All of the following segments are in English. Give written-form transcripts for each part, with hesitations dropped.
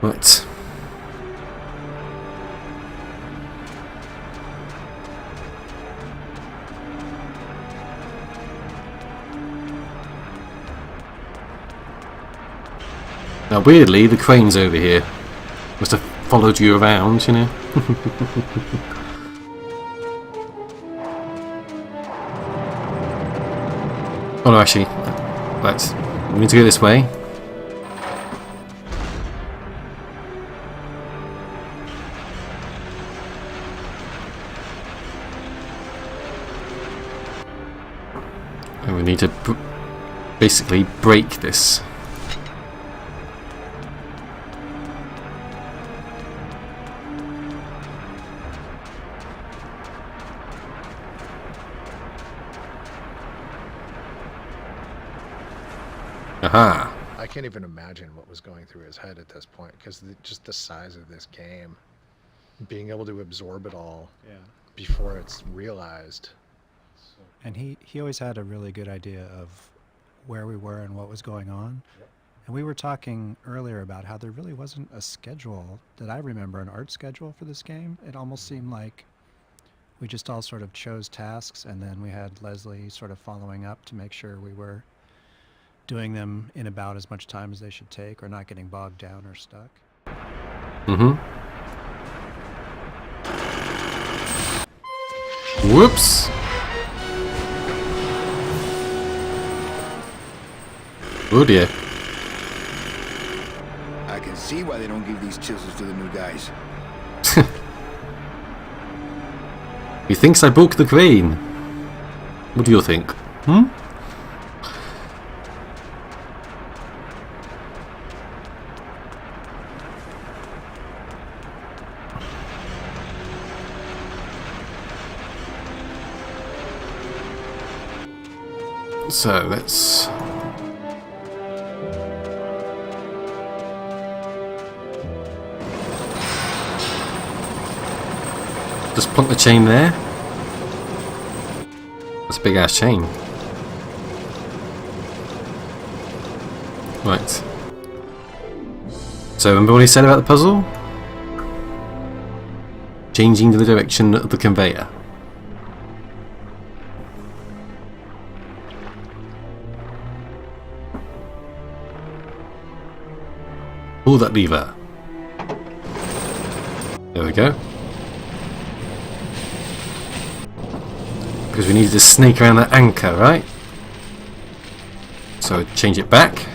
Right. Now, weirdly, the crane's over here. Must have followed you around, you know. Oh no, actually, we need to go this way. And we need to basically break this. Aha! I can't even imagine what was going through his head at this point, because just the size of this game, being able to absorb it all before it's realized. And he always had a really good idea of where we were and what was going on. Yep. And we were talking earlier about how there really wasn't a schedule that I remember, an art schedule for this game. It almost seemed like we just all sort of chose tasks, and then we had Leslie sort of following up to make sure we were doing them in about as much time as they should take, or not getting bogged down or stuck. Mm-hmm. Whoops! Oh dear. I can see why they don't give these chisels to the new guys. He thinks I broke the crane. What do you think? Hmm? So let's just plunk the chain there. That's a big ass chain. Right. So remember what he said about the puzzle? Changing the direction of the conveyor. Pull that lever. There we go. Because we needed to snake around that anchor, right? So change it back.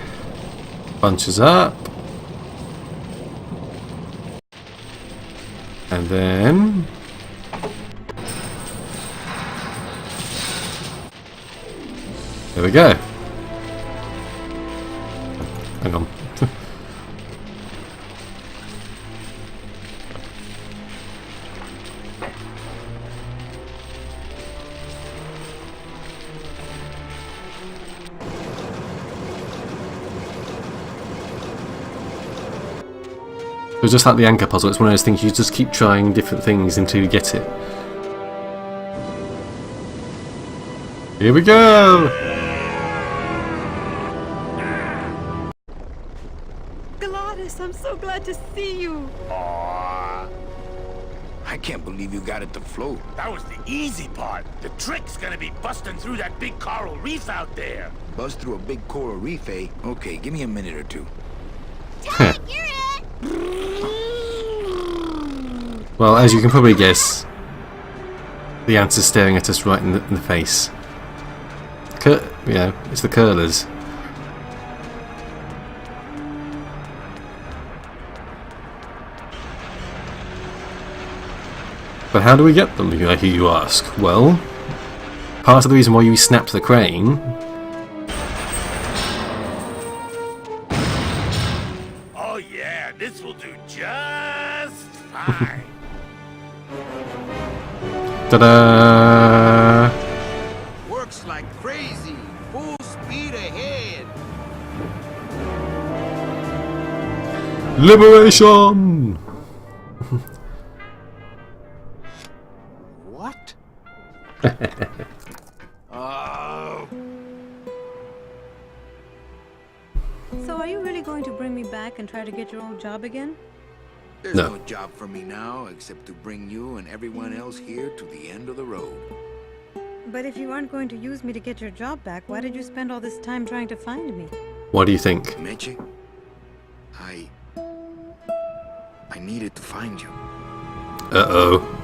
Bunches up. And then... there we go. Hang on. It was just like the anchor puzzle, it's one of those things you just keep trying different things until you get it. Here we go! Gladys, I'm so glad to see you. Aww. I can't believe you got it to float. That was the easy part. The trick's gonna be busting through that big coral reef out there. Bust through a big coral reef, eh? Okay, give me a minute or two. Jack, you're it! Well, as you can probably guess, the answer's staring at us right in the face. It's the curlers. But how do we get them, you ask? Well, part of the reason why you snapped the crane... Oh yeah, this will do just fine. Ta-da! Works like crazy. Full speed ahead. Liberation! What? So are you really going to bring me back and try to get your old job again? There's No. no job for me now except to bring you and everyone else here to the end of the road. But if you aren't going to use me to get your job back, why did you spend all this time trying to find me? What do you think? Meche, I needed to find you. Uh-oh.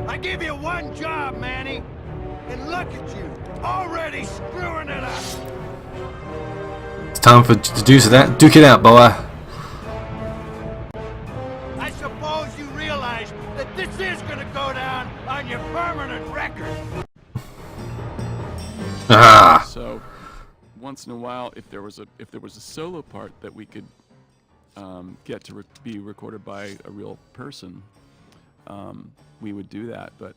I give you one job, Manny. And look at you, already screwing it up. It's time for to do that. Duke it out, boy. I suppose you realize that this is gonna go down on your permanent record. Ah. So, once in a while, if there was a solo part that we could get to be recorded by a real person, we would do that. But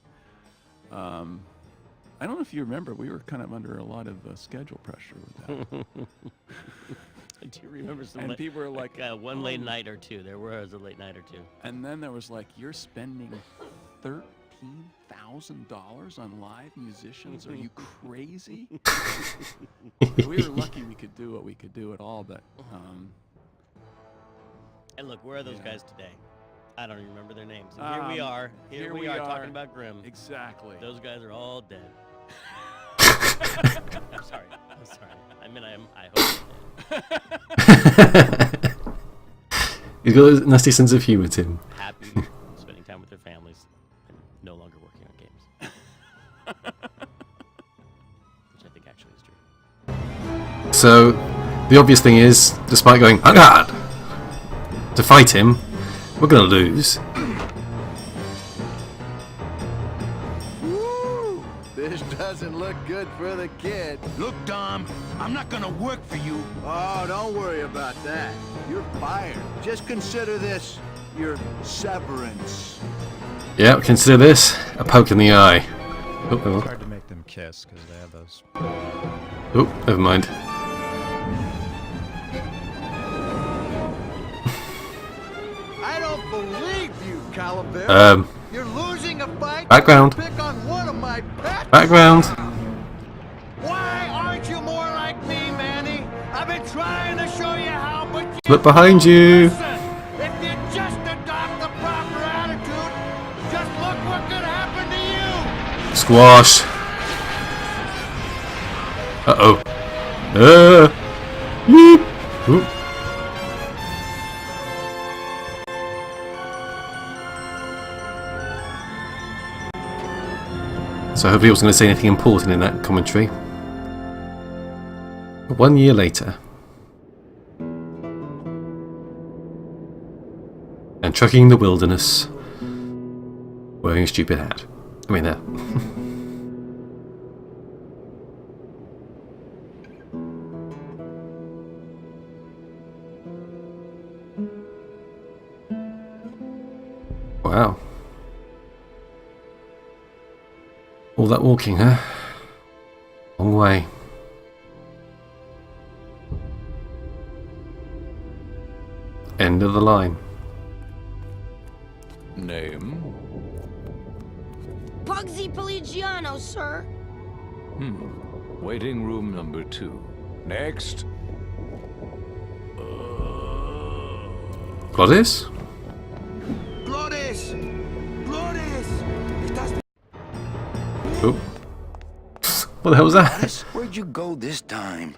I don't know if you remember, we were kind of under a lot of schedule pressure with that. Do you remember some? And people were like, one late night or two. There was a late night or two. And then there was like, you're spending $13,000 on live musicians? Are you crazy? We were lucky we could do what we could do at all, but And look, where are those guys today? I don't even remember their names. And here we are. Here we are talking about Grimm. Exactly. Those guys are all dead. I'm sorry. I mean, I hope they're dead. He's got a nasty sense of humour, Tim. Happy, spending time with their families, and no longer working on games. Which I think actually is true. So, the obvious thing is, despite going, oh God, to fight him, we're gonna lose. Woo! This doesn't look good for the kid. Look, Dom, I'm not gonna work for you. Oh, don't worry about that. You're fired. Just consider this your severance. Yeah, consider this a poke in the eye. Oh, It's oh, hard to make them kiss because they have those. oh, never mind. I don't believe you, Calaveras. You're losing a fight. Background. Pick on one of my pets. Background. Why aren't you more like me, Manny? I've been trying to show you how, but you Look behind you. listen. If you just adopt the proper attitude, just look what could happen to you. Squash. Uh-oh. Yeep. Oop. So hopefully I was going to say anything important in that commentary. 1 year later. And trucking the wilderness. Wearing a stupid hat. I mean, there. Wow. All that walking, huh? Long way. End of the line. Name? Bugsy Pelagiano, sir. Waiting room number 2. Next. Glodis? Glores! Glores! Estás... Oh. What the hell was that? Where'd you go this time?